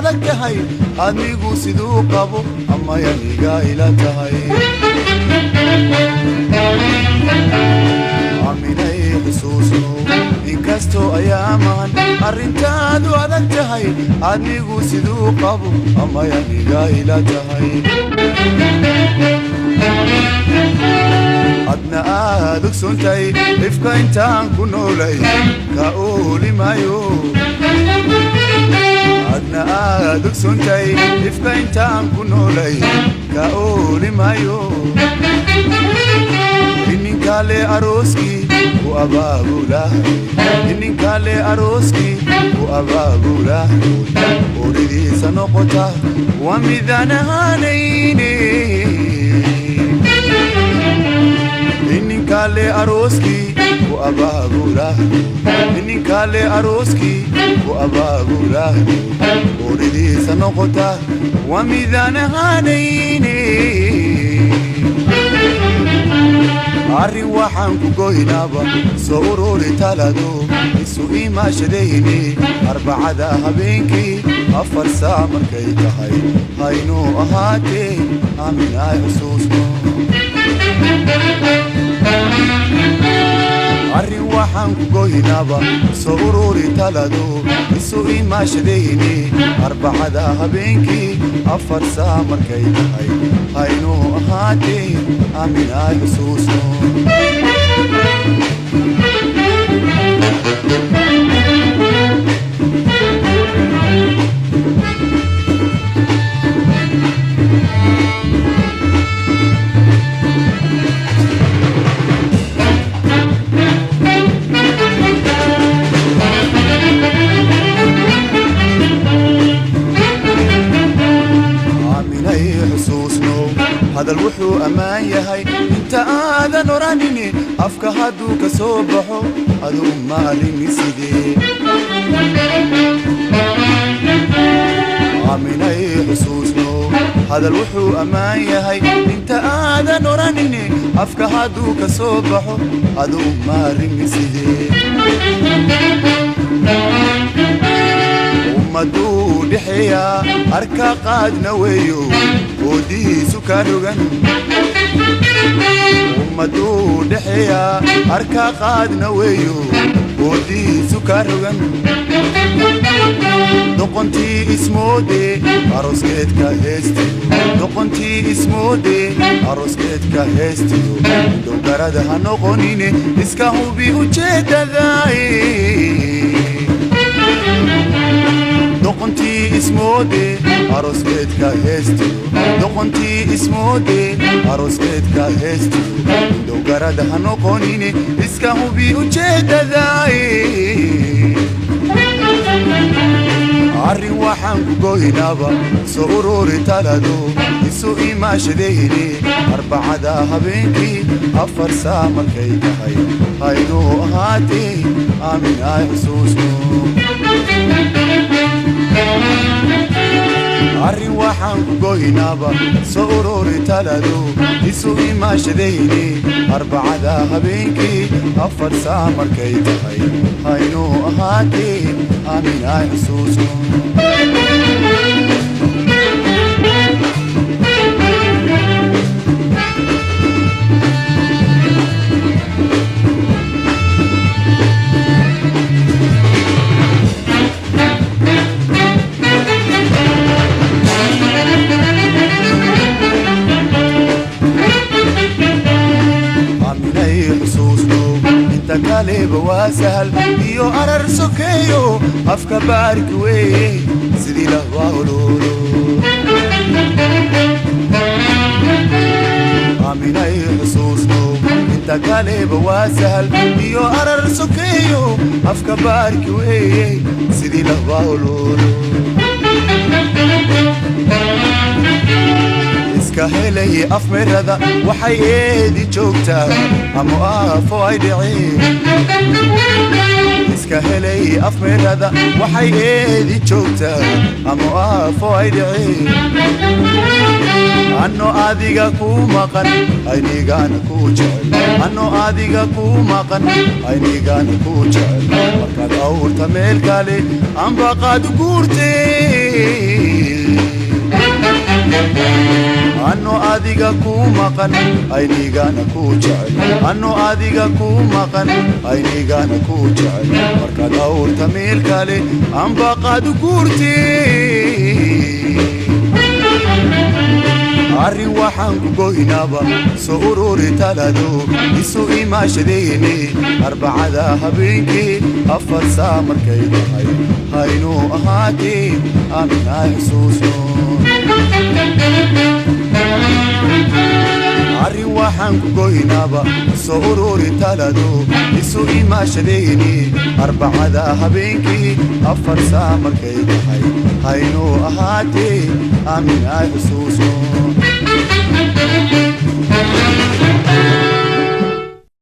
adag tahay adnigu siduu qabo ama yaniga ila tahay aminay xusuusno inkastoo ayaaman arrintaadu adag tahay adnigu siduu qabo ama yaniga ila tahay adna aad ogsontay ifka intaan ku noolay ka ooli maayo adna aad ogsontay ifka intaan ku noolay ka ooli maayo ininkale arooskii ku abaabulahay ininkale arooskii ku abaabulahay oridiisa noqota waa midaan ahaanayne ininkale arooskii ku abaabulahay ininkale arooskii ku abaabulahay oridiisa noqota waa midaan ahaanayne arrin waxaan ku goynaaba soo ururi talado isu imaashadayni arbacada habeenkii 4 saac markay tahay haynuu ahaatee aaminay xusuusno arrin waxaan ku goynaaba soo ururi talado isu imaashadayni arbacada habeenkii 4 saac markay tahay haynuu ahaatee aaminay xusuusno هذا الوحو أمان يهي انت آذن ورانيني أفكا هادو كسوبحو هادو مالي سيدي عاميني حسوسنو هذا الوحو أمان يهي انت آذن ورانيني أفكا هادو كسوبحو هادو مالي سيدي مدو دحيا أركا قاد نويو ودي سكاروغن مدو دحيا أركا قاد نويو ودي سكاروغن دقنتي اسمو دي أروسكيت كهستي دقنتي اسمو دي أروسكيت كهستي دو كردها نقونيني اسكاهو بيهو جيدا ذاي دقنتي اسمو دي أروسكيت كهستي دقنتي اسمو دي أروسكيت كهستي دو كردها نقونيني اسكاهو بيهو جيدا ذاي arrin waxaan ku goynaaba soo ururi talado isu imaashadayni arbacada habeenkii 4 saac markay tahay haynuu ahaatee aaminay xusuusno arrin waxaan ku goynaaba soo ururi talado isu imaashadayni arbacada habeenkii 4 saac markay tahay haynuu ahaatee aaminay xusuusno كاليب واسهل يو أرر سكيو أفكا بارك وي سيدي لهوالولو آميناي حسوسنو انت كاليب واسهل يو أرر سكيو أفكا بارك وي سيدي لهوالولو كهلي أفمرذا وحي إيدي جوكتا أمو آفو أيدعي كهلي أفمرذا وحي إيدي جوكتا أمو آفو أيدعي أنو آديغا كو مقن أينيغان كو جعل أنو آديغا كو مقن أينيغان كو جعل وكاد أول تميل كالي أم بقاد قورتي adiga ku maqan aynigana ku jecel anno adiga ku maqan aynigana ku jecel marka dhawrta meel kale amba qad guurtee arrin waxaan ku goynaaba soo ururi talado isu imaashadeeni arbacada habeenkii afar saa markay tahay haynuu ahaatee aaminaa xusuusno arrin waxaan ku goynaaba soo ururi talado isu imaashadeeni arbacada habeenkii afar saa markay tahay haynuu ahaatee aaminaa xusuusno